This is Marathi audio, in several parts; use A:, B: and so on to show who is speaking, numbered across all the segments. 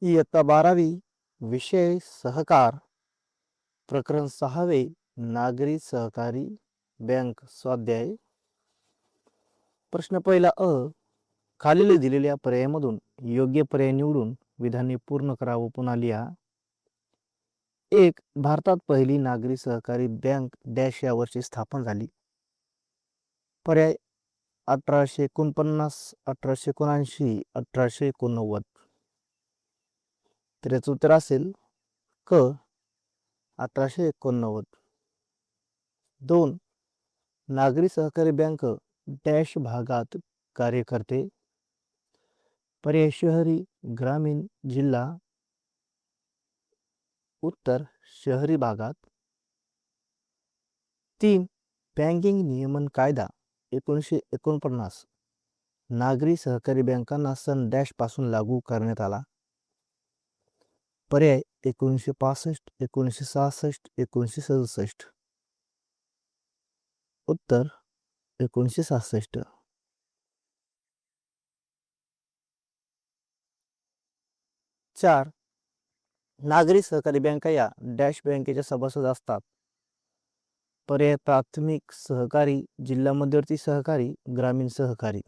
A: इयत्ता 12वी विषय सहकार प्रकरण 6वे नागरी सहकारी बँक स्वाध्याय प्रश्न पहिला खालील दिलेल्या पर्यायामधून योग्य पर्याय निवडून विधाने पूर्ण करा व पुन्हा लिहा. 1. भारतात पहिली नागरी सहकारी बँक डॅश या वर्षी स्थापन झाली. पर्याय 1849, 1879, 1889. तर याचं उत्तर असेल क 1889. 2. नागरी सहकारी बँक डॅश भागात कार्य करते. पर्याय शहरी, ग्रामीण, जिल्हा. उत्तर शहरी भागात. 3. बँकिंग नियमन कायदा 1949 नागरी सहकारी बँकांना सन डॅश पासून लागू करण्यात आला. पर्याय 1965, 1966, 1967. उत्तर 1966. 4. नागरी सहकारी बँका या डॅश बँकेच्या सभासद असतात. पर्याय प्राथमिक सहकारी, जिल्हा मध्यवर्ती सहकारी, ग्रामीण सहकारी.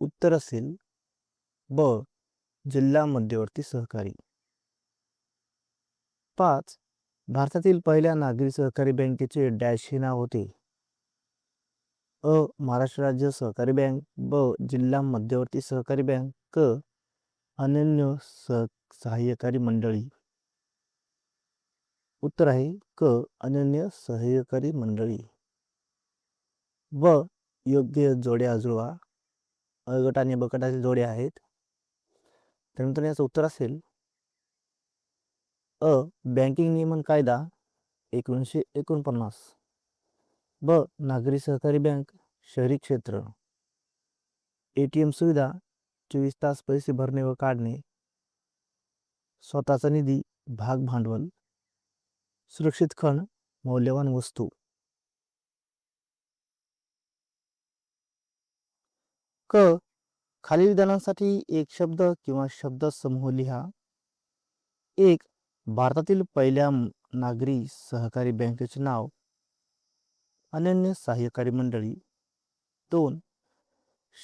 A: उत्तर असेल ब जिल्हा मध्यवर्ती सहकारी. 5. भारतातील पहिल्या नागरी सहकारी बँकेचे डॅश हे नाव होते. अ. महाराष्ट्र राज्य सहकारी बँक, ब. जिल्हा मध्यवर्ती सहकारी बँक, क. अनन्य सहाय्यकारी मंडळी. उत्तर आहे क. अनन्य सहाय्यकारी मंडळी. व योग्य जोड्या जुळवा. अ गट आणि ब गटातील जोड्या आहेत. त्यानंतर याचं उत्तर असेल अ. बँकिंग नियमन कायदा 1949. ब. नागरी सहकारी बँक शहरी क्षेत्र. ATM सुविधा 24 तास पैसे भरणे व काढणे. स्वतःचा निधी भाग भांडवल. सुरक्षित खण मौल्यवान वस्तू. क. खालील विधानांसाठी एक शब्द किंवा शब्द समूह लिहा. 1. भारतातील पहिल्या नागरी सहकारी बँकेचे नाव अनन्य सहाय्यकारी मंडळी. 2.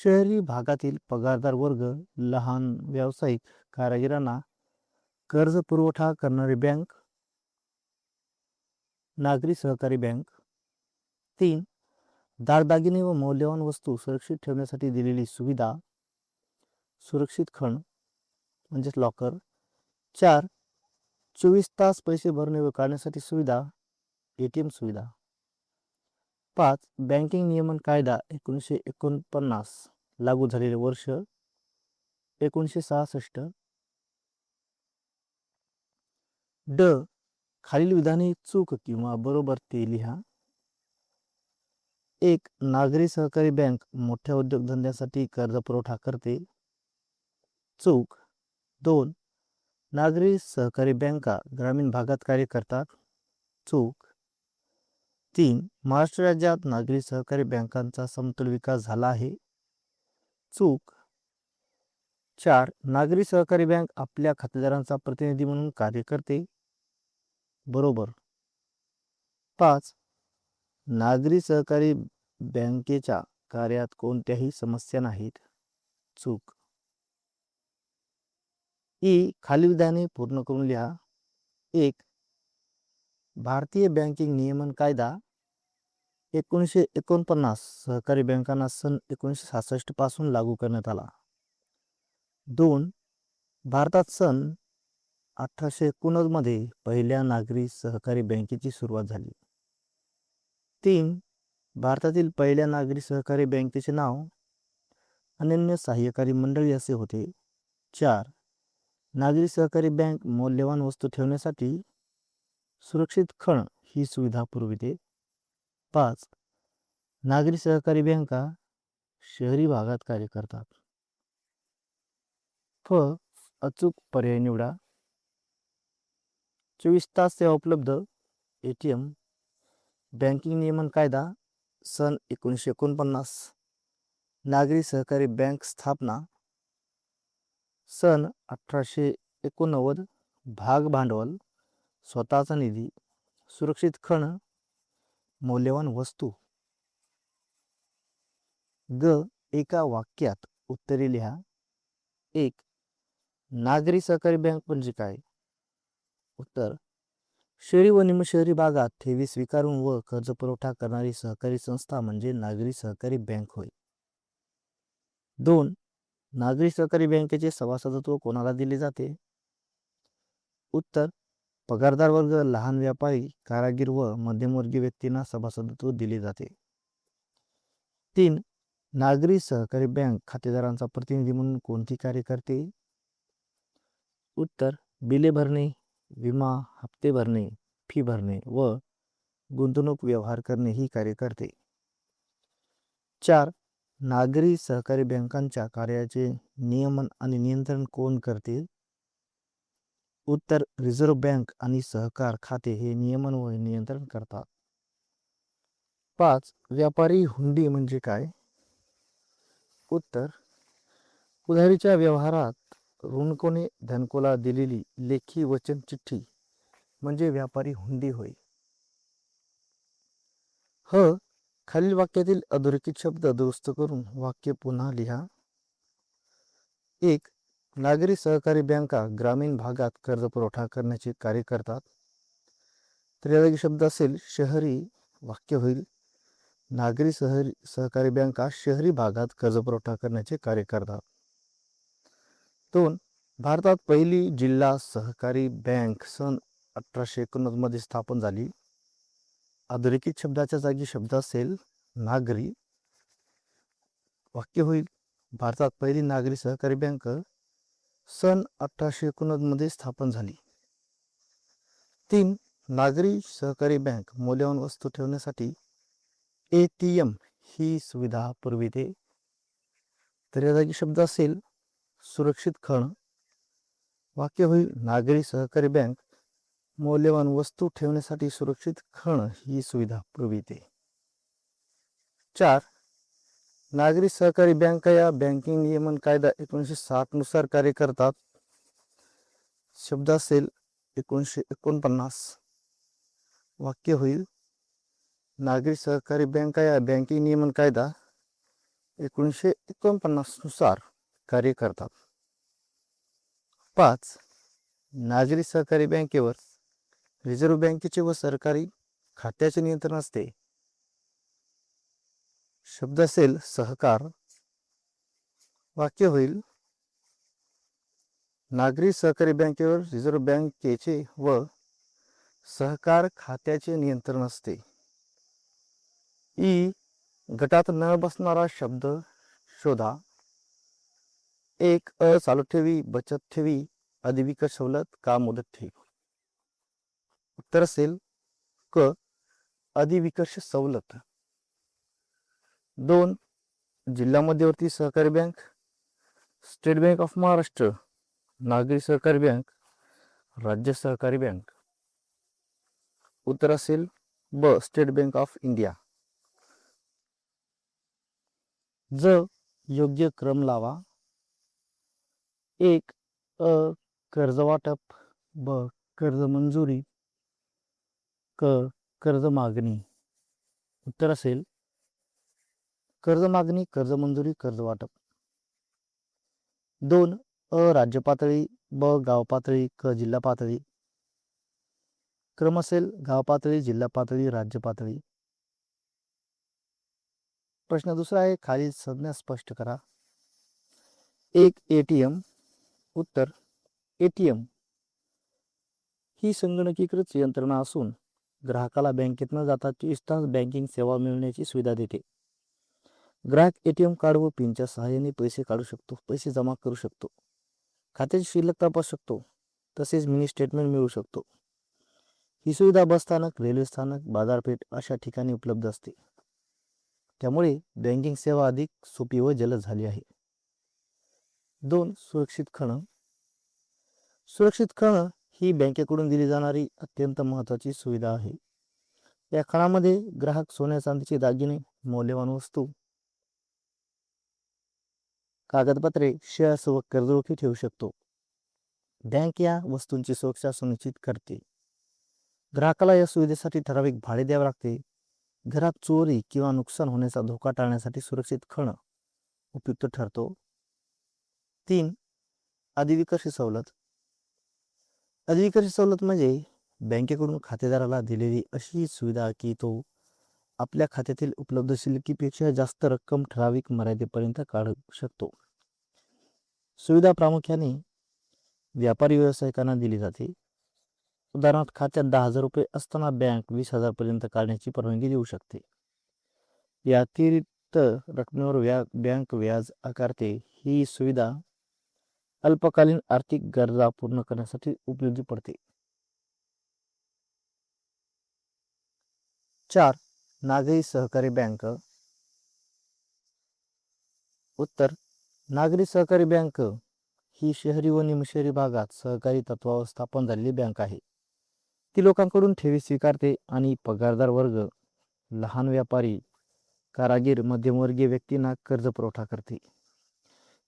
A: शहरी भागातील पगारदार वर्ग, लहान व्यावसायिक कारागिरांना कर्ज पुरवठा करणारी बँक नागरी सहकारी बँक. 3. दागदागिने व मौल्यवान वस्तू सुरक्षित ठेवण्यासाठी दिलेली सुविधा सुरक्षित खण म्हणजेच लॉकर. 4. 24 तास पैसे भरणे व काढण्यासाठी सुविधा ATM सुविधा. 5. बँकिंग नियमन कायदा 1949 लागू झालेले वर्ष 1966. ड. खालील विधाने चूक किंवा बरोबर ते लिहा. 1. नागरी सहकारी बँक मोठ्या उद्योगधंद्यासाठी कर्ज पुरवठा करते. चूक. 2. नागरी सहकारी बँका ग्रामीण भागात कार्य करतात. चूक. 3. महाराष्ट्र राज्यात नागरी सहकारी बँकांचा समतोल विकास झाला आहे. चूक. 4. नागरी सहकारी बँक आपल्या खातेदारांचा प्रतिनिधी म्हणून कार्य करते. बरोबर. 5. नागरी सहकारी बँकेच्या कार्यात कोणत्याही समस्या नाहीत. चूक. खालील विधाने पूर्ण करून लिहा. 1. भारतीय बँकिंग नियमन कायदा 1949 सहकारी बँकांना सन 1966 पासून लागू करण्यात आला. 2. भारतात सन 1889 मध्ये पहिल्या नागरी सहकारी बँकेची सुरुवात झाली. 3. भारतातील पहिल्या नागरी सहकारी बँकेचे नाव अनन्य सहाय्यकारी मंडळी असे होते. 4. नागरी सहकारी बँक मौल्यवान वस्तू ठेवण्यासाठी सुरक्षित खण ही सुविधा पुरविते. 5. नागरी सहकारी बँका शहरी भागात कार्य करतात. फ. अचूक पर्याय निवडा. 24 तास सेवा उपलब्ध ATM. बँकिंग नियमन कायदा सन 1949. नागरी सहकारी बँक स्थापना सन 1889 भाग भांडवल, स्वतःचा निधी, सुरक्षित खण, मौल्यवान वस्तू. ग. एका वाक्यात उत्तरे लिहा. 1. नागरी सहकारी बँक म्हणजे काय? उत्तर. शहरी व निमशहरी भागात ठेवी स्वीकारून व कर्ज पुरवठा करणारी सहकारी संस्था म्हणजे नागरी सहकारी बँक होय. 2. नागरी सहकारी बँकेचे सभासदत्व कोणाला दिले जाते? उत्तर. पगारदार वर्ग, लहान व्यापारी, कारागीर व मध्यमवर्गीय व्यक्तींना सभासदत्व दिले जाते. 3. नागरी सहकारी बँक खातेदारांचा प्रतिनिधी म्हणून कोणती कार्य करते? उत्तर. बिले भरणे, विमा, हप्ते भरणे, फी भरणे व गुंतवणूक व्यवहार करणे ही कार्य करते. 4. नागरी सहकारी बँकांच्या कार्याचे नियमन आणि नियंत्रण कोण करते? उत्तर. रिझर्व्ह बँक आणि सहकार खाते हे नियमन व नियंत्रण करतात. 5. व्यापारी हुंडी म्हणजे काय? उत्तर. उधारीच्या व्यवहारात ऋणकोने धनकोला दिलेली लेखी वचन चिठ्ठी म्हणजे व्यापारी हुंडी होय. ह. खालील वाक्यातील अधोरेखित शब्द दुरुस्त करून वाक्य पुन्हा लिहा. 1. नागरी सहकारी बँका ग्रामीण भागात कर्ज पुरवठा करण्याचे कार्य करतात. तर या जागी शब्द असेल शहरी, वाक्य होईल नागरी सहकारी बँका शहरी भागात कर्ज पुरवठा करण्याचे कार्य करतात. 2. भारतात पहिली जिल्हा सहकारी बँक सन 1889 मध्ये स्थापन झाली. अधोरेखित शब्दाच्या जागी शब्द असेल नागरी, वाक्य होईल भारतात पहिली नागरी सहकारी बँक सन 1889 मध्ये स्थापन झाली. 3. नागरी सहकारी बँक मौल्यवान वस्तू ठेवण्यासाठी ATM ही सुविधा पुरविते. तर या जागी शब्द असेल सुरक्षित खण, वाक्य होईल नागरी सहकारी बँक मौल्यवान वस्तू ठेवण्यासाठी सुरक्षित खण ही सुविधा पुरविते. 4. नागरी सहकारी बँका या बँकिंग नियमन कायदा 1960 नुसार कार्य करतात. शब्द असेल 1949, वाक्य होईल नागरी सहकारी बँका या बँकिंग नियमन कायदा 1949 नुसार कार्य करतात. 5. नागरी सहकारी बँकेवर रिझर्व्ह बँकेचे व सरकारी खात्याचे नियंत्रण असते. शब्द असेल सहकार, वाक्य होईल नागरी सहकारी बँकेवर रिझर्व्ह बँकेचे व सहकार खात्याचे नियंत्रण असते. ई. गटात न बसणारा शब्द शोधा. 1. चालू ठेवी, बचत ठेवी, अधिविकत सवलत का मुदत ठेव. उत्तर असेल क. अधिविकर्ष सवलत. 2. जिल्हा मध्यवर्ती सहकारी bank, state bank of Maharashtra, नागरी सहकारी बँक, राज्य सहकारी बँक. उत्तर असेल ब. State bank of India. ज. योग्य क्रम लावा. 1. कर्ज वाटप, ब. कर्ज मंजुरी, क. कर्ज मागणी. उत्तर असेल कर्ज मागणी, कर्ज मंजुरी, कर्ज वाटप. 2. राज्य पातळी, ब. गाव पातळी, क. जिल्हा पातळी. क्रम असेल गाव पातळी, जिल्हा पातळी, राज्य पातळी. प्रश्न दुसरा आहे खालील संज्ञा स्पष्ट करा. 1. ATM. उत्तर. ATM ही संगणकीकृत यंत्रणा असून ग्राहकाला बँकेत न जाता 24 तास बँकिंग सेवा मिळण्याची सुविधा देते. ग्राहक ATM कार्ड व पिनच्या सहाय्याने पैसे काढू शकतो, पैसे जमा करू शकतो, खात्याची शिल्लक तपासू शकतो, तसेच मिनी स्टेटमेंट मिळवू शकतो. ही सुविधा बस स्थानक, रेल्वे स्थानक, बाजारपेठ अशा ठिकाणी उपलब्ध असते. त्यामुळे बँकिंग सेवा अधिक सोपी व जलद झाली आहे. 2. सुरक्षित खण. सुरक्षित खण ही बँकेकडून दिली जाणारी अत्यंत महत्त्वाची सुविधा आहे. या खणामध्ये ग्राहक सोन्या चांदीचे दागिने, मौल्यवान वस्तू, कागदपत्रे, शेअर्स व कर्जरोखे ठेवू शकतो. बँक या वस्तूंची सुरक्षा सुनिश्चित करते. ग्राहकाला या सुविधेसाठी ठराविक भाडे द्यावे लागते. घरात चोरी किंवा नुकसान होण्याचा धोका टाळण्यासाठी सुरक्षित खण उपयुक्त ठरतो. 3. अधिविकसित सवलत. अधिविकसित सवलत म्हणजे बँकेकडून खातेदाराला दिलेली अशी सुविधा की तो आपल्या खात्यातील उपलब्ध शिल्लकीपेक्षा जास्त रक्कम ठराविक मर्यादेपर्यंत काढू शकतो. सुविधा प्रामुख्याने व्यापारी व्यावसायिकांना दिली जाते. उदाहरणार्थ, खात्यात 10,000 रुपये असताना बँक 20,000 पर्यंत काढण्याची परवानगी देऊ शकते. या अतिरिक्त रकमेवर बँक व्याज आकारते. ही सुविधा अल्पकालीन आर्थिक गरजा पूर्ण करण्यासाठी उपयोगी पडते. 4. नागरी सहकारी बँक. उत्तर: नागरी सहकारी बँक ही शहरी व निमशहरी भागात सहकारी तत्वावर स्थापन झालेली बँक आहे. ती लोकांकडून ठेवी स्वीकारते आणि पगारदार वर्ग, लहान व्यापारी, कारागीर, मध्यमवर्गीय व्यक्तींना कर्ज पुरवठा करते.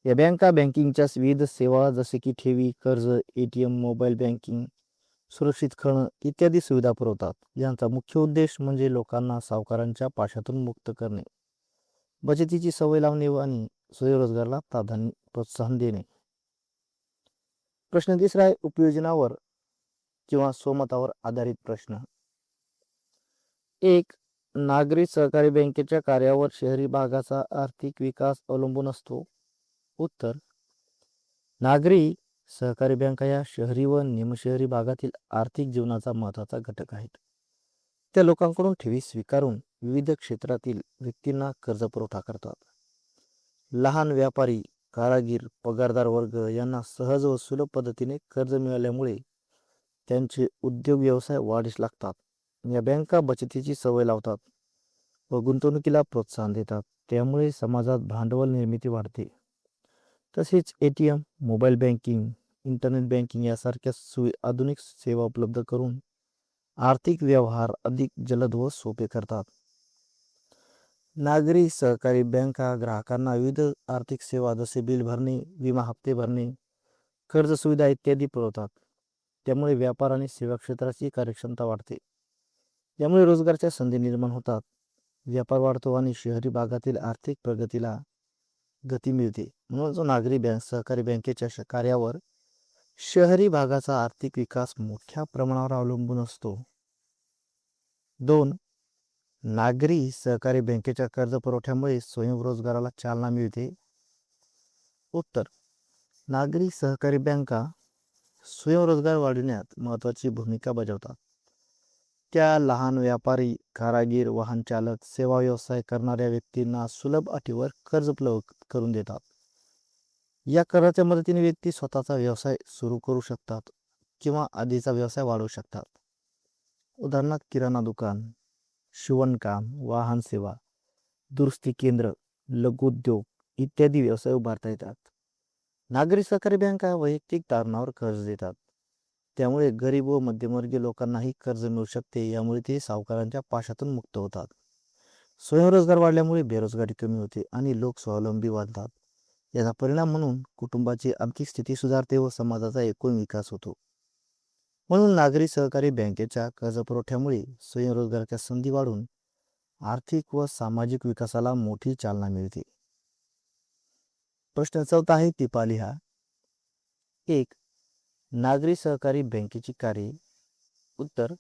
A: या बँका बँकिंगच्या विविध सेवा जसे की ठेवी, कर्ज, ATM, मोबाईल बँकिंग, सुरक्षित खण इत्यादी सुविधा पुरवतात. यांचा मुख्य उद्देश म्हणजे लोकांना सावकारांच्या पाशातून मुक्त करणे, बचतीची सवय लावणे आणि स्वयंरोजगाराला प्रोत्साहन देणे. प्रश्न 3 आहे उपयोजनावर किंवा स्वमतावर आधारित प्रश्न. 1. नागरी सहकारी बँकेच्या कार्यावर शहरी भागाचा आर्थिक विकास अवलंबून असतो. उत्तर: नागरी सहकारी बँका या शहरी व निमशहरी भागातील आर्थिक जीवनाचा महत्त्वाचा घटक आहेत. त्या लोकांकडून ठेवी स्वीकारून विविध क्षेत्रातील व्यक्तींना कर्ज पुरवठा करतात. लहान व्यापारी, कारागीर, पगारदार वर्ग यांना सहज व सुलभ पद्धतीने कर्ज मिळाल्यामुळे त्यांचे उद्योग व्यवसाय वाढीस लागतात. या बँका बचतीची सवय लावतात व गुंतवणुकीला प्रोत्साहन देतात. त्यामुळे समाजात भांडवल निर्मिती वाढते. तसेच ATM, mobile banking, internet banking यासारख्या आधुनिक सेवा उपलब्ध करून आर्थिक व्यवहार अधिक जलद व सोपे करतात. नागरी सहकारी बँका ग्राहकांना विविध आर्थिक सेवा जसे बिल भरणे, विमा हप्ते भरणे, कर्ज सुविधा इत्यादी पुरवतात. त्यामुळे व्यापार आणि सेवा क्षेत्राची कार्यक्षमता वाढते. यामुळे रोजगाराच्या संधी निर्माण होतात, व्यापार वाढतो आणि शहरी भागातील आर्थिक प्रगतीला गती मिळते. म्हणून जो नागरी सहकारी बँकेच्या कार्यावर शहरी भागाचा आर्थिक विकास मोठ्या प्रमाणावर अवलंबून असतो. 2. नागरी सहकारी बँकेच्या कर्ज पुरवठ्यामुळे स्वयंरोजगाराला चालना मिळते. उत्तर: नागरी सहकारी बँका स्वयंरोजगार वाढविण्यात महत्त्वाची भूमिका बजावतात. त्या लहान व्यापारी, कारागीर, वाहन चालक, सेवा व्यवसाय करणाऱ्या व्यक्तींना सुलभ अटीवर कर्ज उपलब्ध करून देतात. या कर्जाच्या मदतीने व्यक्ती स्वतःचा व्यवसाय सुरू करू शकतात किंवा आधीचा व्यवसाय वाढवू शकतात. उदाहरणार्थ, किराणा दुकान, शिवणकाम, वाहन सेवा, दुरुस्ती केंद्र, लघुउद्योग इत्यादी व्यवसाय उभारता येतात. नागरी सहकारी बँका वैयक्तिक तारणावर कर्ज देतात. त्यामुळे गरीब व मध्यमवर्गीय लोकांनाही कर्ज मिळू शकते. यामुळे ते सावकारांच्या पाशातून मुक्त होतात. स्वयंरोजगार वाढल्यामुळे बेरोजगारी कमी होते आणि लोक स्वावलंबी बनतात. याचा परिणाम म्हणून कुटुंबाची आर्थिक स्थिती सुधारते व समाजाचा एकूण विकास होतो. म्हणून नागरी सहकारी बँकेच्या कर्जपुरवठ्यामुळे स्वयंरोजगाराच्या संधी वाढून आर्थिक व सामाजिक विकासाला मोठी चालना मिळते. प्रश्न 4 आहे, टिपा लिहा. 1. नागरी सहकारी बँकेची कार्ये. उत्तर: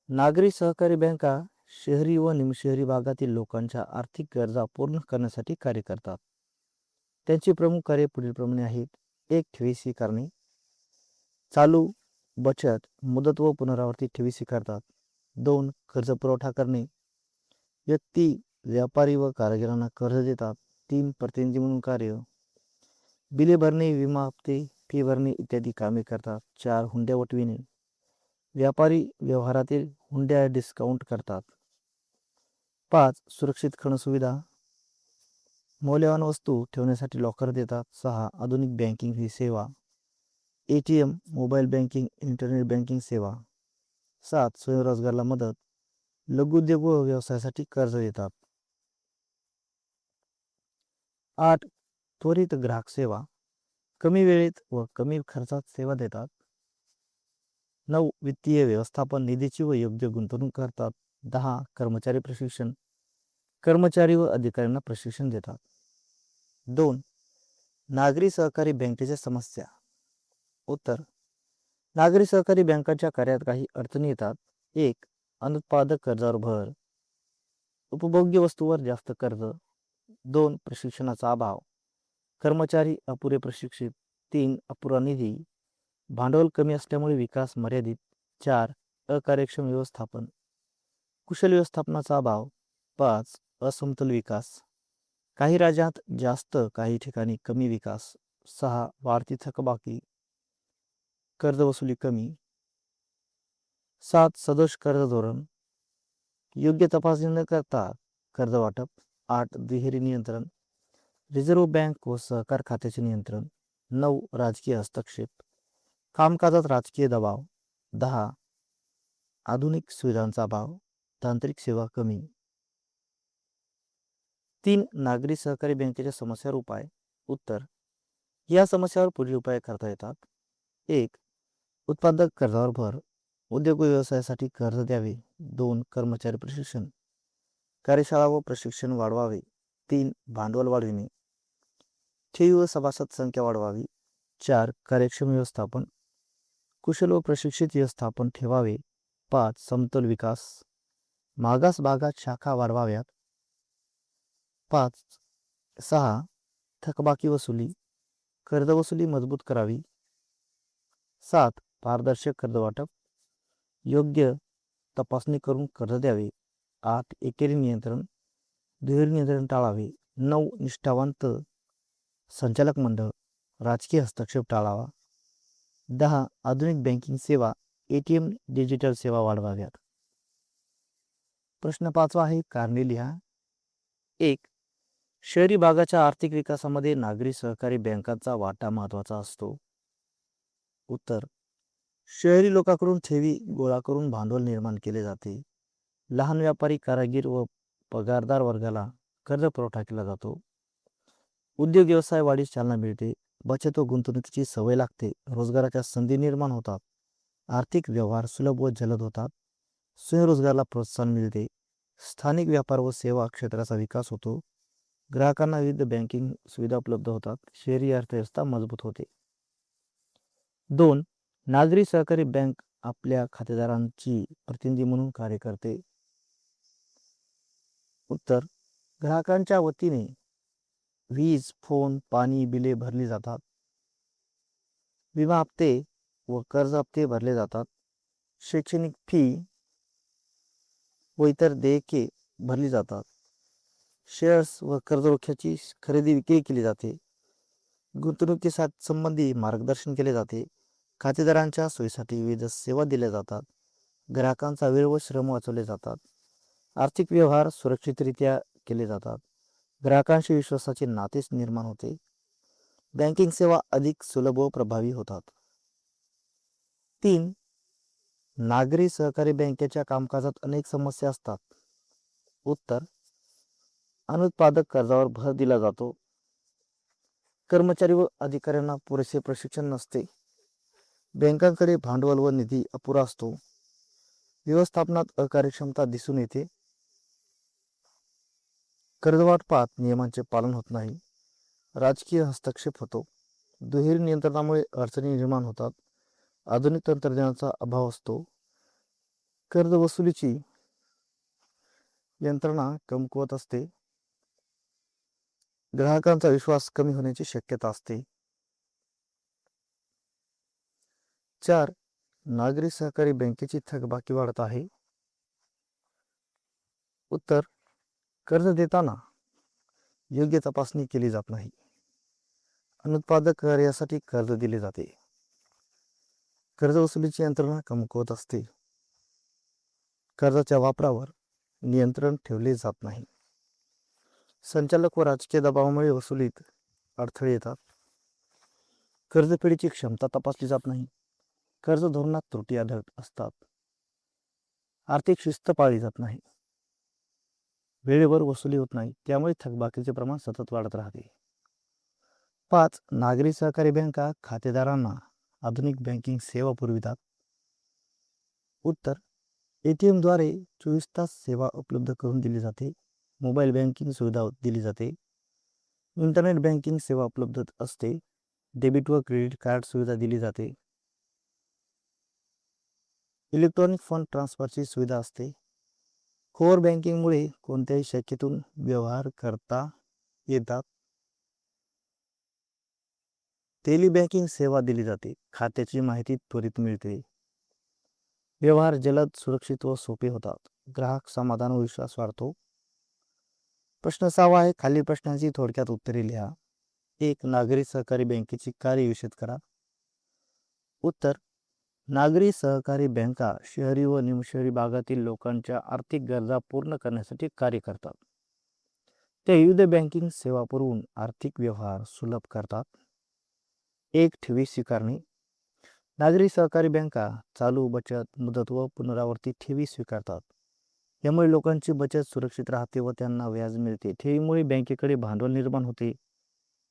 A: नागरी सहकारी बँका शहरी व निमशहरी भागातील लोकांच्या आर्थिक गरजा पूर्ण करण्यासाठी कार्य करतात. त्यांची प्रमुख कार्ये पुढीलप्रमाणे आहेत. 1. ठेवी स्वीकारणे. चालू, बचत, मुदत व पुनरावर्ती ठेवी स्वीकारतात. 2. कर्ज पुरवठा करणे. व्यक्ती, व्यापारी व कारागिरांना कर्ज देतात. 3. प्रतिनिधी म्हणून कार्य. बिले भरणे, विमा हप्ते, फी भरणे इत्यादी कामे करतात. 4. हुंड्या वटविणे. व्यापारी व्यवहारातील हुंड्या डिस्काउंट करतात. 5. सुरक्षित खण सुविधा. मौल्यवान वस्तू ठेवण्यासाठी लॉकर देतात. 6. आधुनिक बँकिंग ही सेवा. ATM, mobile banking, internet banking सेवा. 7. स्वयंरोजगाराला मदत. लघुउद्योग व व्यवसायासाठी कर्ज देतात. 8. त्वरित ग्राहक सेवा, कमी वेळेत व कमी खर्चात सेवा देतात. 9. वित्तीय व्यवस्थापन, निधीची व योग्य गुंतवणूक करतात. 10. कर्मचारी प्रशिक्षण, कर्मचारी व अधिकाऱ्यांना प्रशिक्षण देतात. 2. नागरी सहकारी बँकेच्या समस्या. उत्तर: नागरी सहकारी बँकांच्या कार्यात काही अडचणी येतात. 1. अनुत्पादक कर्जावर भर, उपभोग्य वस्तूवर जास्त कर्ज. 2. प्रशिक्षणाचा अभाव, कर्मचारी अपुरे प्रशिक्षित. 3. अपुरा निधी, भांडवल कमी असल्यामुळे विकास मर्यादित. 4. अकार्यक्षम व्यवस्थापन, कुशल व्यवस्थापनाचा अभाव. 5. असमतोल विकास, काही राज्यात जास्त काही ठिकाणी कमी विकास. 6. वाढती थकबाकी, कर्ज वसुली कमी. 7. सदोष कर्ज धोरण, योग्य तपासणी न करता कर्ज वाटप. 8. दुहेरी नियंत्रण, रिझर्व्ह बँक व सहकार खात्याचे नियंत्रण. 9. राजकीय हस्तक्षेप, कामकाजात राजकीय दबाव. 10. आधुनिक सुविधांचा अभाव, तांत्रिक सेवा कमी. 3. नागरी सहकारी बँकेच्या समस्यावर उपाय. उत्तर: या समस्यावर पुढील उपाय करता येतात. 1. उत्पादक कर्जावर भर, उद्योग व व्यवसायासाठी कर्ज द्यावे. 2. कर्मचारी प्रशिक्षण, कार्यशाळा व प्रशिक्षण वाढवावे. 3. भांडवल वाढविणे, ठेवी व सभासद संख्या वाढवावी. 4. कार्यक्षम व्यवस्थापन, कुशल व प्रशिक्षित व्यवस्थापन ठेवावे. 5. समतोल विकास, मागास भागात शाखा वाढवाव्यात. 6. थकबाकी वसुली, कर्ज वसुली मजबूत करावी. 7. पारदर्शक कर्ज वाटप, योग्य तपासणी करून कर्ज द्यावे. 8. एकेरी नियंत्रण, दुहेरी नियंत्रण टाळावे. 9. निष्ठावंत संचालक मंडळ, राजकीय हस्तक्षेप टाळावा. 10. आधुनिक बँकिंग सेवा, ATM डिजिटल सेवा वाढवाव्यात. प्रश्न 5 आहे, कारणे लिहा. 1. शहरी भागाच्या आर्थिक विकासामध्ये नागरी सहकारी बँकांचा वाटा महत्वाचा असतो. उत्तर: शहरी लोकांकडून ठेवी गोळा करून भांडवल निर्माण केले जाते. लहान व्यापारी, कारागीर व पगारदार वर्गाला कर्ज पुरवठा केला जातो. उद्योग व्यवसाय वाढीस चालना मिळते. बचत व गुंतवणुकीची सवय लागते. रोजगाराच्या संधी निर्माण होतात. आर्थिक व्यवहार सुलभ व जलद होतात. स्वयंरोजगाराला प्रोत्साहन मिळते. स्थानिक व्यापार व सेवा क्षेत्राचा विकास होतो. ग्राहकांना विविध बँकिंग सुविधा उपलब्ध होतात. शहरी अर्थव्यवस्था मजबूत होते. 2. नागरी सहकारी बँक आपल्या खातेदारांची प्रतिनिधी म्हणून कार्य करते. उत्तर: ग्राहकांच्या वतीने वीज, फोन, पाणी बिले भरली जातात. विमा हप्ते व कर्ज हप्ते भरले जातात. शैक्षणिक फी व इतर देयके भरली जातात. शेअर्स व कर्ज रोख्याची खरेदी विक्री केली जाते. गुंतवणुकीसाठी संबंधी मार्गदर्शन केले जाते. खातेदारांच्या सोयीसाठी विविध सेवा दिल्या जातात. ग्राहकांचा वेळ व श्रम वाचवले जातात. आर्थिक व्यवहार सुरक्षितरित्या केले जातात. ग्राहकांशी विश्वासाचे नाते निर्माण होते. बँकिंग सेवा अधिक सुलभ व प्रभावी होतात. 3. नागरी सहकारी बँकेच्या कामकाजात अनेक समस्या असतात. उत्तर: अनुत्पादक कर्जावर भर दिला जातो. कर्मचारी व अधिकाऱ्यांना पुरेसे प्रशिक्षण नसते. बँकांकडे भांडवल व निधी अपुरा असतो. व्यवस्थापनात अकार्यक्षमता दिसून येते. कर्जवाटपात नियमांचे पालन होत नाही. राजकीय हस्तक्षेप होतो. दुहेरी नियंत्रणामुळे अडचणी निर्माण होतात. आधुनिक तंत्रज्ञानाचा अभाव असतो. कर्ज वसुलीची यंत्रणा कमकुवत असते. ग्राहकांचा विश्वास कमी होण्याची शक्यता असते. 4. नागरी सहकारी बँकेची थकबाकी वाढत आहे. उत्तर: कर्ज देताना योग्य तपासणी केली जात नाही. अनुत्पादक कार्यासाठी कर्ज दिले जाते. कर्ज वसुलीची यंत्रणा कमकुवत असते. कर्जाच्या वापरावर नियंत्रण ठेवले जात नाही. संचालक व राजकीय दबावामुळे वसुलीत अडथळे येतात. कर्जफेडीची क्षमता तपासली जात नाही. कर्ज धोरणात त्रुटी आढळत असतात. आर्थिक शिस्त पाळली जात नाही. वेळेवर वसुली होत नाही. त्यामुळे थकबाकीचे प्रमाण सतत वाढत राहते. 5. नागरी सहकारी बँका खातेदारांना आधुनिक बँकिंग सेवा पुरवितात. उत्तर. ATM द्वारे 24 तास सेवा उपलब्ध करून दिली जाते. मोबाईल बँकिंग सुविधा दिली जाते. इंटरनेट बँकिंग सेवा उपलब्ध असते. डेबिट व क्रेडिट कार्ड सुविधा दिली जाते. इलेक्ट्रॉनिक फंड ट्रान्सफरची सुविधा असते. कोर बँकिंगमुळे कोणत्याही शाखेतून व्यवहार करता येतात. टेली बँकिंग सेवा दिली जाते. खात्याची माहिती त्वरित मिळते. व्यवहार जलद, सुरक्षित व सोपे होतात. ग्राहक समाधान व विश्वास वाढतो. प्रश्न 6 आहे. खालील प्रश्नांची थोडक्यात उत्तरे लिहा. 1. नागरी सहकारी बँकेची कार्य विशद करा. उत्तर. नागरी सहकारी बँका शहरी व निमशहरी भागातील लोकांच्या आर्थिक गरजा पूर्ण करण्यासाठी कार्य करतात. ते विविध बँकिंग सेवा पुरवून आर्थिक व्यवहार सुलभ करतात. 1. ठेवी स्वीकारणे. नागरी सहकारी बँका चालू, बचत, मुदत व पुनरावर्ती ठेवी स्वीकारतात. यामुळे लोकांची बचत सुरक्षित राहते व त्यांना व्याज मिळते. ठेवीमुळे बँकेकडे भांडवल निर्माण होते,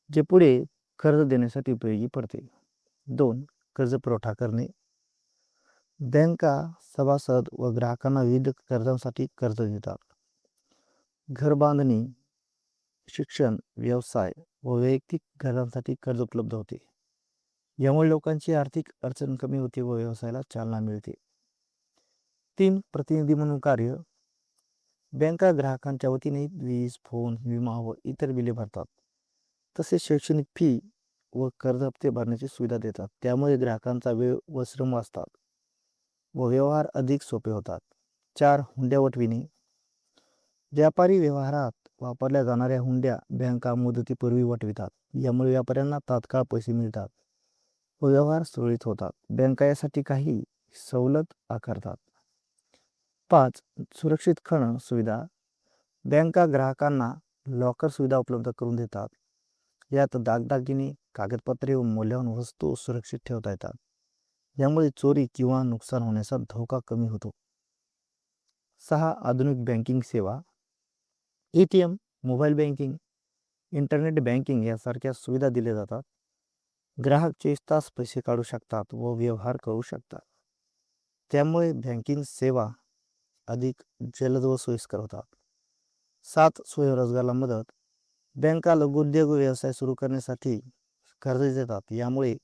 A: जे पुढे कर्ज देण्यासाठी उपयोगी पडते. 2. कर्ज पुरवठा करणे. बँका सभासद व ग्राहकांना विविध कर्जांसाठी कर्ज देतात. घर बांधणी, शिक्षण, व्यवसाय व वैयक्तिक गरजांसाठी कर्ज उपलब्ध होते. यामुळे लोकांची आर्थिक अडचण कमी होते व व्यवसायाला चालना मिळते. 3. प्रतिनिधी म्हणून कार्य. बँका ग्राहकांच्या वतीने वीज, फोन, विमा व इतर बिले भरतात. तसेच शैक्षणिक फी व कर्ज हप्ते भरण्याची सुविधा देतात. त्यामुळे ग्राहकांचा वेळ व श्रम वाचतात व व्यवहार अधिक सोपे होतात. 4. हुंड्या वटविणे. व्यापारी व्यवहारात वापरल्या जाणाऱ्या हुंड्या बँका मुदतीपूर्वी वटवितात. यामुळे व्यापाऱ्यांना तात्काळ पैसे मिळतात व व्यवहार सुरळीत होतात. बँका यासाठी काही सवलत आकारतात. 5. सुरक्षित खण सुविधा. बँका ग्राहकांना लॉकर सुविधा उपलब्ध करून देतात. यात दागदागिने, कागदपत्रे व मौल्यवान वस्तू सुरक्षित ठेवता येतात. यामुळे चोरी किंवा नुकसान होण्याचा धोका कमी होतो. 6. आधुनिक बँकिंग सेवा. ATM, mobile banking, internet banking यासारख्या सुविधा दिल्या जातात. ग्राहक 24 तास पैसे काढू शकतात व व्यवहार करू शकतात. त्यामुळे बँकिंग सेवा अधिक जलद व सोयीस्कर होतात. 7. स्वयंरोजगाराला मदत. बँका लघुउद्योग व्यवसाय सुरू करण्यासाठी कर्ज देतात. यामुळे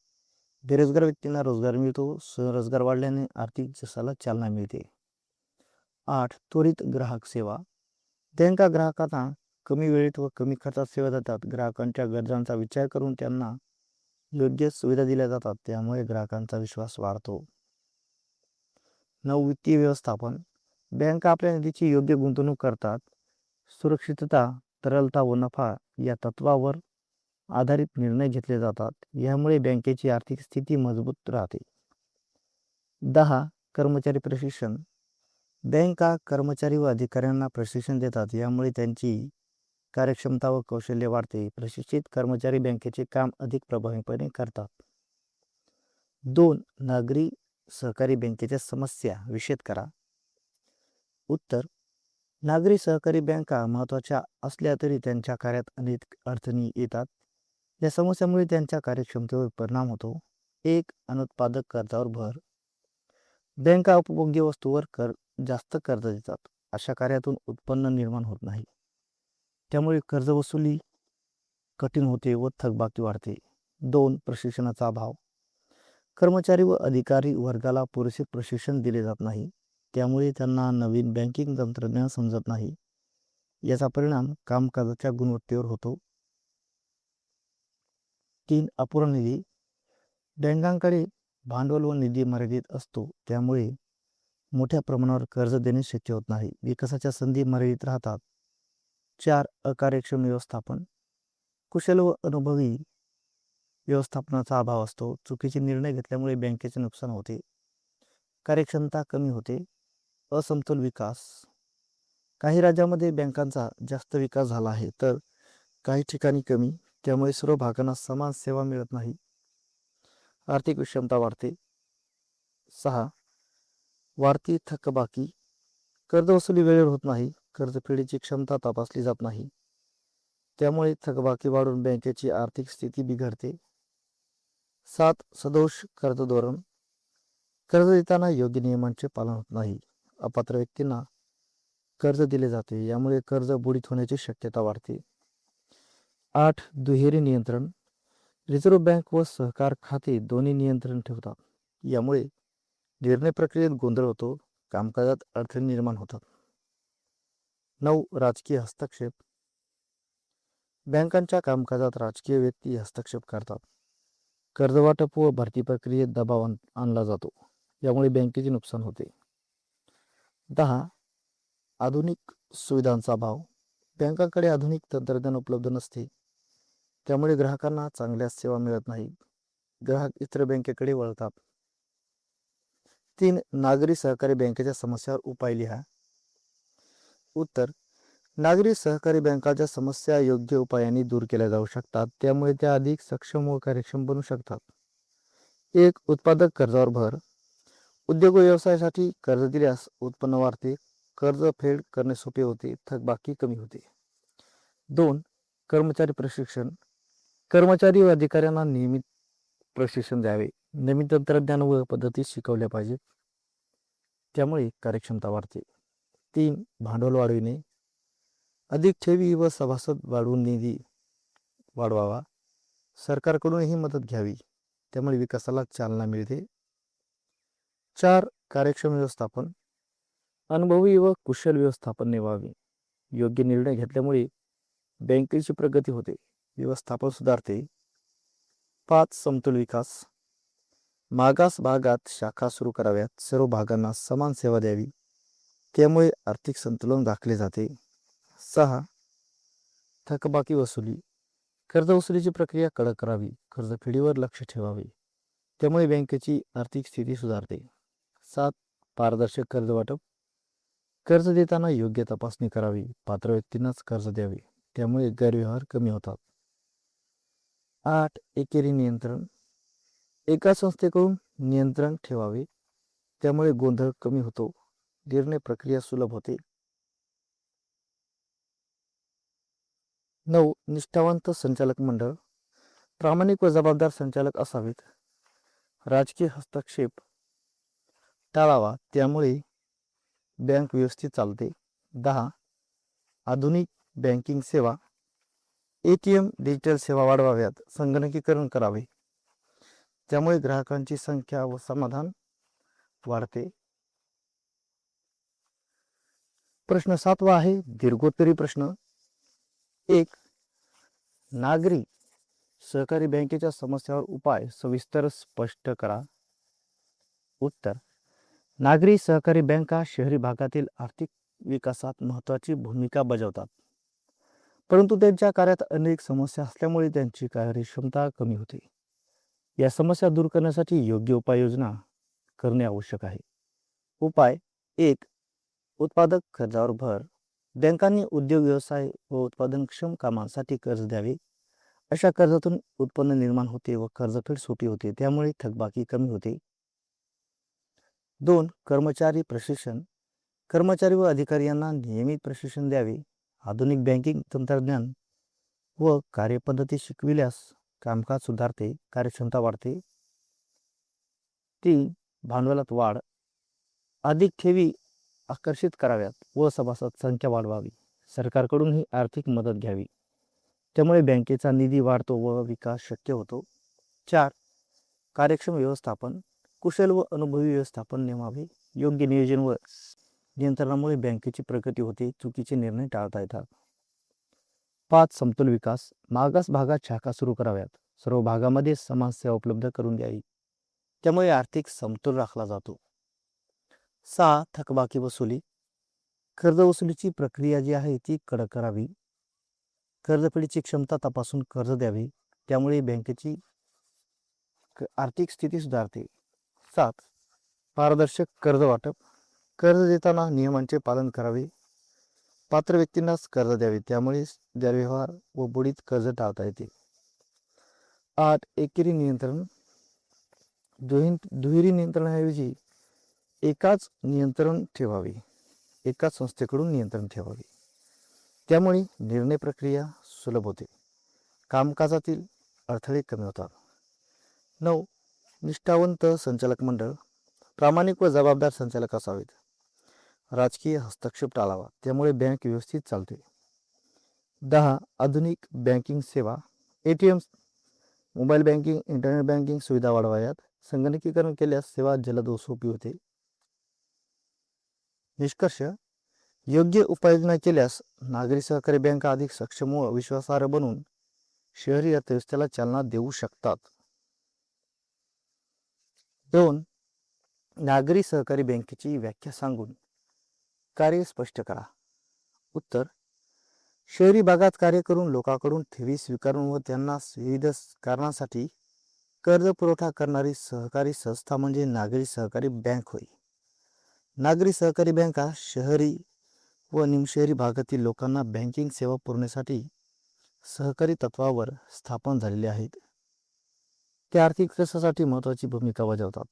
A: बेरोजगार व्यक्तींना रोजगार मिळतो. स्वयंरोजगार वाढल्याने आर्थिक विकासाला चालना मिळते. 8. त्वरित ग्राहक सेवा. बँका ग्राहकांना कमी वेळेत व कमी खर्चात सेवा देतात. ग्राहकांच्या गरजांचा विचार करून त्यांना योग्य सुविधा दिल्या जातात. त्यामुळे ग्राहकांचा विश्वास वाढतो. 9. वित्तीय व्यवस्थापन. बँका आपल्या निधीची योग्य गुंतवणूक करतात. सुरक्षितता, तरलता व नफा या तत्वावर आधारित निर्णय घेतले जातात. यामुळे बँकेची आर्थिक स्थिती मजबूत राहते. 10. कर्मचारी प्रशिक्षण. बँका कर्मचारी व अधिकाऱ्यांना प्रशिक्षण देतात. यामुळे त्यांची कार्यक्षमता व कौशल्य वाढते. प्रशिक्षित कर्मचारी बँकेचे काम अधिक प्रभावीपणे करतात. 2. नागरी सहकारी बँकेच्या समस्या विशद करा. उत्तर. नागरी सहकारी बँका महत्त्वाच्या असल्या तरी त्यांच्या कार्यात अनेक अडचणी येतात. या समस्यामुळे त्यांच्या कार्यक्षमतेवर परिणाम होतो. 1. अनुत्पादक कर्जावर भर. बँका उपभोग्य वस्तूवर जास्त कर्ज देतात. अशा कार्यातून उत्पन्न निर्माण होत नाही. त्यामुळे कर्ज वसुली कठीण होते व थकबाकी वाढते. 2. प्रशिक्षणाचा अभाव. कर्मचारी व अधिकारी वर्गाला पुरेसे प्रशिक्षण दिले जात नाही. त्यामुळे त्यांना नवीन बँकिंग तंत्रज्ञान समजत नाही. याचा परिणाम कामकाजाच्या गुणवत्तेवर होतो. 3. अपुरा निधी. बँकांकडे भांडवल व निधी मर्यादित असतो. त्यामुळे मोठ्या प्रमाणावर कर्ज देणे शक्य होत नाही. विकासाच्या संधी मर्यादित राहतात. 4. अकार्यक्षम व्यवस्थापन. कुशल व अनुभवी व्यवस्थापनाचा अभाव असतो. चुकीचे निर्णय घेतल्यामुळे बँकेचे नुकसान होते. कार्यक्षमता कमी होते. असमतोल विकास. काही राज्यामध्ये बँकांचा जास्त विकास झाला आहे तर काही ठिकाणी कमी. त्यामुळे सर्व भागांना समान सेवा मिळत नाही. आर्थिक विषमता वाढते. 6. वाढती थकबाकी. कर्ज वसुली वेळेवर होत नाही. कर्जफेडीची क्षमता तपासली जात नाही. त्यामुळे थकबाकी वाढून बँकेची आर्थिक स्थिती बिघडते. 7. सदोष कर्ज धोरण. कर्ज देताना योग्य नियमांचे पालन होत नाही. अपात्र व्यक्तींना कर्ज दिले जाते, यामुळे कर्ज बुडीत होण्याची शक्यता वाढते. 8. दुहेरी नियंत्रण. रिझर्व्ह बँक व सहकार खाते दोन्ही नियंत्रण ठेवतात, यामुळे निर्णय प्रक्रियेत गोंधळ होतो, कामकाजात अडथळे निर्माण होतात. 9. राजकीय हस्तक्षेप. बँकांच्या कामकाजात राजकीय व्यक्ती हस्तक्षेप करतात. कर्जवाटप व भरती प्रक्रियेत दबाव आणला जातो, यामुळे बँकेचे नुकसान होते. 10. आधुनिक सुविधांचा अभाव. बँकांकडे आधुनिक तंत्रज्ञान उपलब्ध नसते, त्यामुळे ग्राहकांना चांगल्या सेवा मिळत नाही. ग्राहक इतर बँकेकडे वळतात. 3. नागरी सहकारी बँकेच्या समस्यावर उपाय लिहा. उत्तर. नागरी सहकारी बँकांच्या समस्या योग्य उपायांनी दूर केल्या जाऊ शकतात, त्यामुळे त्या अधिक सक्षम व कार्यक्षम बनू शकतात. 1. उत्पादक कर्जावर भर. उद्योग व व्यवसायासाठी कर्ज दिल्यास उत्पन्न वाढते, कर्ज फेड करणे सोपे होते, थकबाकी कमी होते. 2. कर्मचारी प्रशिक्षण. कर्मचारी व अधिकाऱ्यांना नियमित प्रशिक्षण द्यावे, नवीन तंत्रज्ञान व पद्धती शिकवल्या पाहिजेत, त्यामुळे कार्यक्षमता वाढते. 3. भांडवल वाढविणे. अधिक ठेवी व सभासद वाढवून निधी वाढवावा, सरकारकडूनही मदत घ्यावी, त्यामुळे विकासाला चालना मिळते. 4. कार्यक्षम व्यवस्थापन. अनुभवी व कुशल व्यवस्थापन नेमावे, योग्य निर्णय घेतल्यामुळे बँकेची प्रगती होते, व्यवस्थापन सुधारते. 5. समतोल विकास. मागास भागात शाखा सुरू कराव्यात, सर्व भागांना समान सेवा द्यावी, त्यामुळे आर्थिक संतुलन राखले जाते. 6. थकबाकी वसुली. कर्ज वसुलीची प्रक्रिया कडक करावी, कर्जफेडीवर लक्ष ठेवावे, त्यामुळे बँकेची आर्थिक स्थिती सुधारते. 7. पारदर्शक कर्ज वाटप. कर्ज देताना योग्य तपासणी करावी, पात्र व्यक्तींनाच कर्ज द्यावे, त्यामुळे गैरव्यवहार कमी होतात. 8. एकेरी नियंत्रण. एका संस्थेकडून नियंत्रण ठेवावे, त्यामुळे गोंधळ कमी होतो, निर्णय प्रक्रिया सुलभ होते. 9. निष्ठावंत संचालक मंडळ. प्रामाणिक व जबाबदार संचालक असावेत. राजकीय हस्तक्षेप टाळावा, त्यामुळे बँक व्यवस्थित चालते. 10. आधुनिक बँकिंग सेवा. ATM डिजिटल सेवा वाढवाव्यात, संगणकीकरण करावे, त्यामुळे ग्राहकांची संख्या व समाधान वाढते. प्रश्न 7वा आहे दीर्घोत्तरी प्रश्न. 1. नागरी सहकारी बँकेच्या समस्यावर उपाय सविस्तर स्पष्ट करा. उत्तर. नागरी सहकारी बँका शहरी भागातील आर्थिक विकासात महत्त्वाची भूमिका बजावतात, परंतु त्यांच्या कार्यात अनेक समस्या असल्यामुळे त्यांची कार्यक्षमता कमी होते. या समस्या दूर करण्यासाठी योग्य उपाययोजना करणे आवश्यक आहे. उपाय. 1. उत्पादक कर्जावर भर. बँकांनी उद्योग व्यवसाय व उत्पादनक्षम कामांसाठी कर्ज द्यावे, अशा कर्जातून उत्पन्न निर्माण होते व कर्जफेड सोपी होते, त्यामुळे थकबाकी कमी होते. 2. कर्मचारी प्रशिक्षण. कर्मचारी व अधिकारी यांना नियमित प्रशिक्षण द्यावे, आधुनिक बँकिंग तंत्रज्ञान व कार्यपद्धती शिकविल्यास कामकाज सुधारते, कार्यक्षमता वाढते. 3. भांडवलात वाढ. अधिक ठेवी आकर्षित कराव्यात व सभासद संख्या वाढवावी, सरकारकडूनही आर्थिक मदत घ्यावी, त्यामुळे बँकेचा निधी वाढतो व विकास शक्य होतो. 4. कार्यक्षम व्यवस्थापन. कुशल व अनुभवी व्यवस्थापन नेमावे, योग्य नियोजन व नियंत्रणामुळे बँकेची प्रगती होते, चुकीचे निर्णय टाळता येतात. 5. समतोल विकास. मागास भागात शाखा सुरू कराव्यात, सर्व भागामध्ये समान सेवा उपलब्ध करून द्यावी, त्यामुळे आर्थिक समतोल राखला जातो. 6. थकबाकी वसुली. कर्ज वसुलीची प्रक्रिया जी आहे ती कडक करावी, कर्जफेडीची क्षमता तपासून कर्ज द्यावे, त्यामुळे बँकेची आर्थिक स्थिती सुधारते. 7. पारदर्शक कर्ज वाटप. कर्ज देताना नियमांचे पालन करावे, पात्र व्यक्तींनाच कर्ज द्यावे, त्यामुळे गैरव्यवहार व बुडीत कर्ज टाळता येते. 8. एकेरी नियंत्रण. दुहेरी नियंत्रणाऐवजी एकाच नियंत्रण ठेवावे, एकाच संस्थेकडून नियंत्रण ठेवावे, त्यामुळे निर्णय प्रक्रिया सुलभ होते. कामकाजातील अडथळे कमी होतात. 9. निष्ठावंत संचालक मंडळ. प्रामाणिक व जबाबदार संचालक असावेत. राजकीय हस्तक्षेप टाळावा, त्यामुळे बँक व्यवस्थित चालते. 10. आधुनिक बँकिंग सेवा. ATM, mobile banking, internet banking सुविधा वाढवाव्यात. संगणकीकरण केल्यास सेवा जलद व सोपी होते. निष्कर्ष. योग्य उपाययोजना केल्यास नागरी सहकारी बँका अधिक सक्षम व विश्वासार्ह बनून शहरी अर्थव्यवस्थेला चालना देऊ शकतात. 2. नागरी सहकारी बँकेची व्याख्या सांगून कार्य स्पष्ट करा. उत्तर. शहरी भागात कार्य करून लोकांकडून ठेवी स्वीकारून व त्यांना विविध कारणासाठी कर्ज पुरवठा करणारी सहकारी संस्था म्हणजे नागरी सहकारी बँक होय. नागरी सहकारी बँका शहरी व निमशहरी भागातील लोकांना बँकिंग सेवा पुरवण्यासाठी सहकारी तत्वावर स्थापन झालेले आहेत. ते आर्थिक विकासासाठी महत्त्वाची भूमिका बजावतात.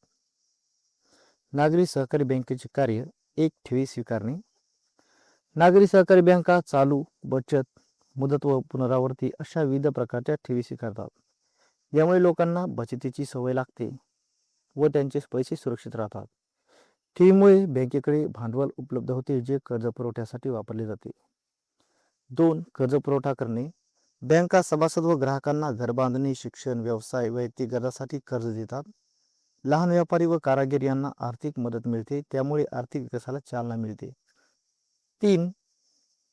A: नागरी सहकारी बँकेचे कार्य. 1. ठेवी स्वीकारणे. नागरी सहकारी बँका चालू, बचत, मुदत व पुनरावृत्ती अशा विविध प्रकारच्या ठेवी स्वीकारतात. यामुळे लोकांना बचतीची सवय लागते व त्यांचे पैसे सुरक्षित राहतात. ठेवीमुळे बँकेकडे भांडवल उपलब्ध होते जे कर्ज पुरवठ्यासाठी वापरले जाते. 2. कर्ज पुरवठा करणे. बँका सभासद व ग्राहकांना घरबांधणी, शिक्षण, व्यवसाय, वैयक्तिक गरजांसाठी कर्ज देतात. लहान व्यापारी व कारागीर यांना आर्थिक मदत मिळते, त्यामुळे आर्थिक विकासाला चालना मिळते. 3.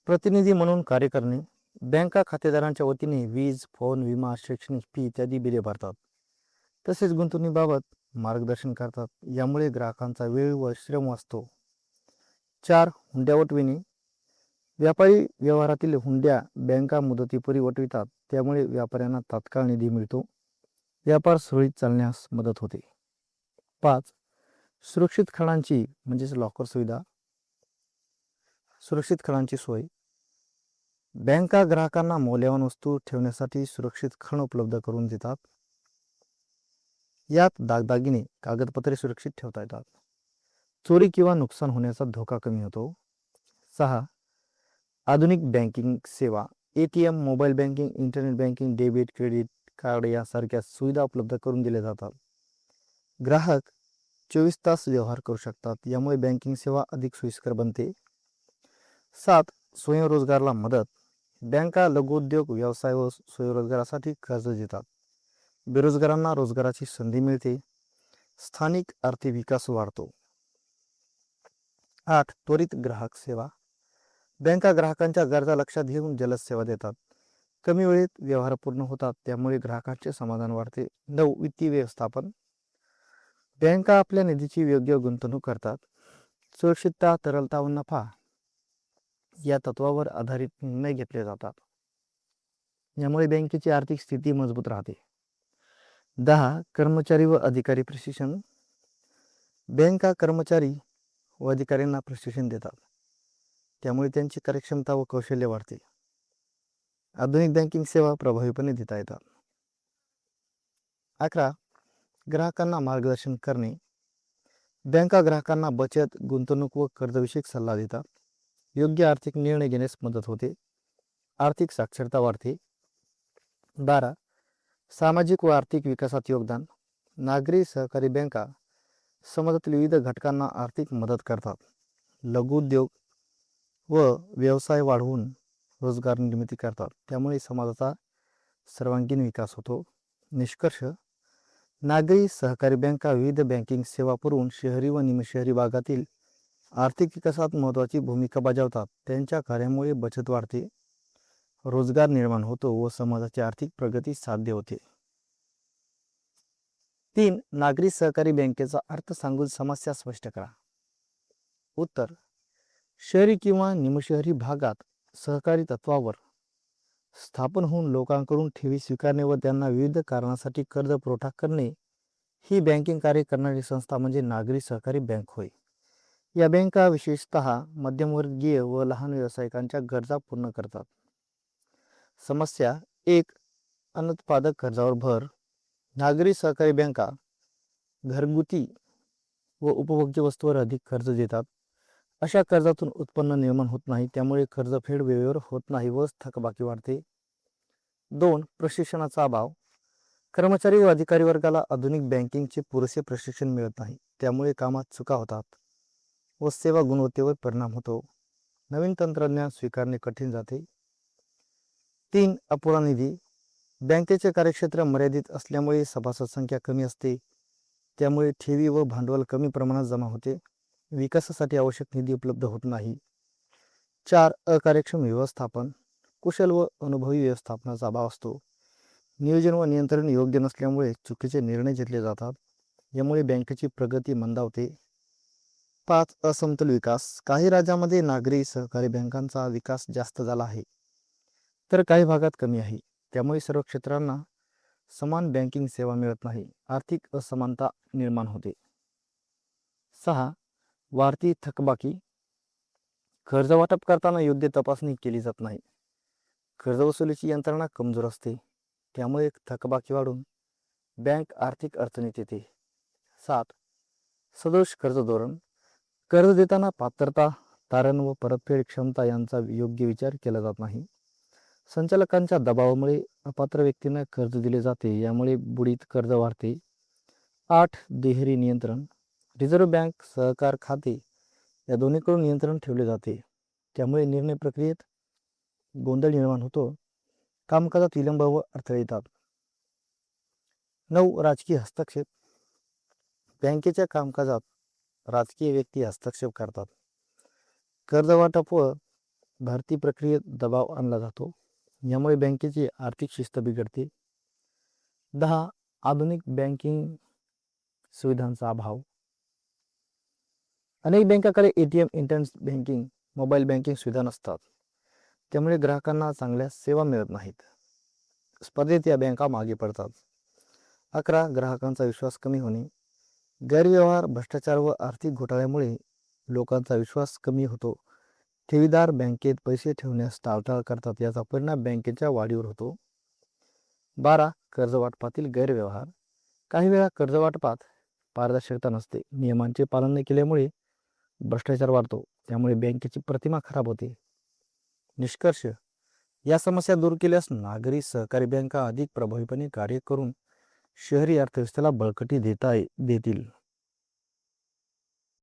A: प्रतिनिधी म्हणून कार्य करणे. बँका खातेदारांच्या वतीने वीज, फोन, विमा, शैक्षणिक फी इत्यादी बिले भरतात. तसेच गुंतवणुकीबाबत मार्गदर्शन करतात. यामुळे ग्राहकांचा वेळ व श्रम वाचतो. 4. हुंड्या वटविणे. व्यापारी व्यवहारातील हुंड्या बँका मुदतीपूर्वी वटवितात, त्यामुळे व्यापाऱ्यांना तात्काळ निधी मिळतो. व्यापार सुरळीत चालण्यास मदत होते. 5. सुरक्षित खणांची म्हणजेच लॉकर सुविधा. सुरक्षित खणांची सोय. बँका ग्राहकांना मौल्यवान वस्तू ठेवण्यासाठी सुरक्षित खण उपलब्ध करून देतात. यात दागदागिने, कागदपत्रे सुरक्षित ठेवता येतात. चोरी किंवा नुकसान होण्याचा धोका कमी होतो. 6. आधुनिक बँकिंग सेवा. ATM, mobile banking, internet banking, debit, credit card यासारख्या सुविधा उपलब्ध करून दिल्या जातात. ग्राहक 24 तास व्यवहार करू शकतात. यामुळे बँकिंग सेवा अधिक सोयीस्कर बनते. 7. स्वयंरोजगाराला मदत. बँका लघुउद्योग, व्यवसाय व स्वयंरोजगारासाठी कर्ज देतात. बेरोजगारांना रोजगाराची संधी मिळते. स्थानिक आर्थिक विकास वाढतो. 8. त्वरित ग्राहक सेवा. बँका ग्राहकांच्या गरजा लक्षात घेऊन जलद सेवा देतात. कमी वेळेत व्यवहार पूर्ण होतात, त्यामुळे ग्राहकांचे समाधान वाढते. 9. वित्तीय व्यवस्थापन. बँका आपल्या निधीची योग्य गुंतवणूक करतात. सुरक्षितता, तरलता व नफा या तत्वावर आधारित निर्णय घेतले जातात. यामुळे बँकेची आर्थिक स्थिती मजबूत राहते. 10. कर्मचारी व अधिकारी प्रशिक्षण. बँका कर्मचारी व अधिकाऱ्यांना प्रशिक्षण देतात, त्यामुळे त्यांची कार्यक्षमता व कौशल्य वाढते. आधुनिक बँकिंग सेवा प्रभावीपणे देता येतात. 11. ग्राहकांना मार्गदर्शन करणे. बँका ग्राहकांना बचत, गुंतवणूक व कर्जविषयक सल्ला देतात. योग्य आर्थिक निर्णय घेण्यास मदत होते. आर्थिक साक्षरता वाढते. 12. सामाजिक व आर्थिक विकासात योगदान. नागरी सहकारी बँका समाजातील विविध घटकांना आर्थिक मदत करतात. लघुउद्योग व व्यवसाय वाढवून रोजगार निर्मिती करतात, त्यामुळे समाजाचा सर्वांगीण विकास होतो. निष्कर्ष. नागरी सहकारी बँका विविध बँकिंग सेवा पुरवून शहरी व निमशहरी भागातील आर्थिक विकासात महत्त्वाची भूमिका बजावतात. त्यांच्या कार्यामुळे बचत वाढते, रोजगार निर्माण होतो व समाजाची आर्थिक प्रगती साध्य होते. 3. नागरी सहकारी बँकेचा अर्थ सांगून समस्या स्पष्ट करा. उत्तर. शहरी किंवा निमशहरी भागात सहकारी तत्वावर स्थापन होऊन लोकांकडून ठेवी स्वीकारणे व त्यांना विविध कारणासाठी कर्ज पुरवठा करणे ही बँकिंग कार्य करणारी संस्था म्हणजे नागरी सहकारी बँक होय. या बँका विशेषतः मध्यमवर्गीय व लहान व्यावसायिकांच्या गरजा पूर्ण करतात. समस्या. 1. अनुत्पादक कर्जावर भर. नागरी सहकारी बँका घरगुती व उपभोग्य वस्तूवर अधिक कर्ज देतात. अशा कर्जातून उत्पन्न निर्माण होत नाही, त्यामुळे कर्जफेड वेळेवर होत नाही व थकबाकी वाढते. 2. प्रशिक्षणाचा अभाव. कर्मचारी व अधिकारी वर्गाला आधुनिक बँकिंगचे पुरेसे प्रशिक्षण मिळत नाही, त्यामुळे कामात चुका होतात व सेवा गुणवत्तेवर परिणाम होतो. नवीन तंत्रज्ञान स्वीकारणे कठीण जाते. 3. अपुरा निधी. बँकेचे कार्यक्षेत्र मर्यादित असल्यामुळे सभासद संख्या कमी असते, त्यामुळे ठेवी व भांडवल कमी प्रमाणात जमा होते. विकासासाठी आवश्यक निधी उपलब्ध होत नाही. 4. अकार्यक्षम व्यवस्थापन. कुशल व अनुभवी व्यवस्थापनाचा अभाव असतो. नियोजन व नियंत्रण योग्य नसल्यामुळे चुकीचे निर्णय घेतले जातात, यामुळे बँकेची प्रगती मंदावते. 5. असमतोल विकास. काही राज्यामध्ये नागरी सहकारी बँकांचा विकास जास्त झाला आहे, तर काही भागात कमी आहे, त्यामुळे सर्व क्षेत्रांना समान बँकिंग सेवा मिळत नाही. आर्थिक असमानता निर्माण होते. 6. वाढती थकबाकी. कर्ज वाटप करताना योग्य तपासणी केली जात नाही. कर्ज वसुलीची यंत्रणा कमजोर असते, त्यामुळे थकबाकी वाढून बँक आर्थिक अडचणीत येते. 7. सदोष कर्ज धोरण. कर्ज देताना पात्रता, तारण व परतफेड क्षमता यांचा योग्य विचार केला जात नाही. संचालकांच्या दबावामुळे अपात्र व्यक्तींना कर्ज दिले जाते, यामुळे बुडीत कर्ज वाढते. 8. दुहेरी नियंत्रण. रिझर्व्ह बँक, सहकार खाते या दोन्हीकडून नियंत्रण ठेवले जाते, त्यामुळे निर्णय प्रक्रियेत गोंधळ निर्माण होतो. कामकाजात विलंब व अडथळे येतात. 9. राजकीय हस्तक्षेप. बँकेच्या कामकाजात राजकीय व्यक्ती हस्तक्षेप करतात. कर्ज वाटप व भरती प्रक्रियेत दबाव आणला जातो, यामुळे बँकेची आर्थिक शिस्त बिघडते. 10. आधुनिक बँकिंग सुविधांचा अभाव. अनेक बँकांकडे ATM, internet banking, mobile banking सुविधा नसतात, त्यामुळे ग्राहकांना चांगल्या सेवा मिळत नाहीत. स्पर्धेत या बँका मागे पडतात. 11. ग्राहकांचा विश्वास कमी होणे. गैरव्यवहार, भ्रष्टाचार व आर्थिक घोटाळ्यामुळे लोकांचा विश्वास कमी होतो. ठेवीदार बँकेत पैसे ठेवण्यास टाळाटाळ करतात, याचा परिणाम बँकेच्या वाढीवर होतो. 12. कर्ज वाटपातील गैरव्यवहार. काही वेळा कर्ज वाटपात पारदर्शकता नसते. नियमांचे पालन न केल्यामुळे भ्रष्टाचार वाढतो, त्यामुळे बँकेची प्रतिमा खराब होते. निष्कर्ष. या समस्या दूर केल्यास नागरी सहकारी बँका अधिक प्रभावीपणे कार्य करून शहरी अर्थव्यवस्थेला बळकटी देतील.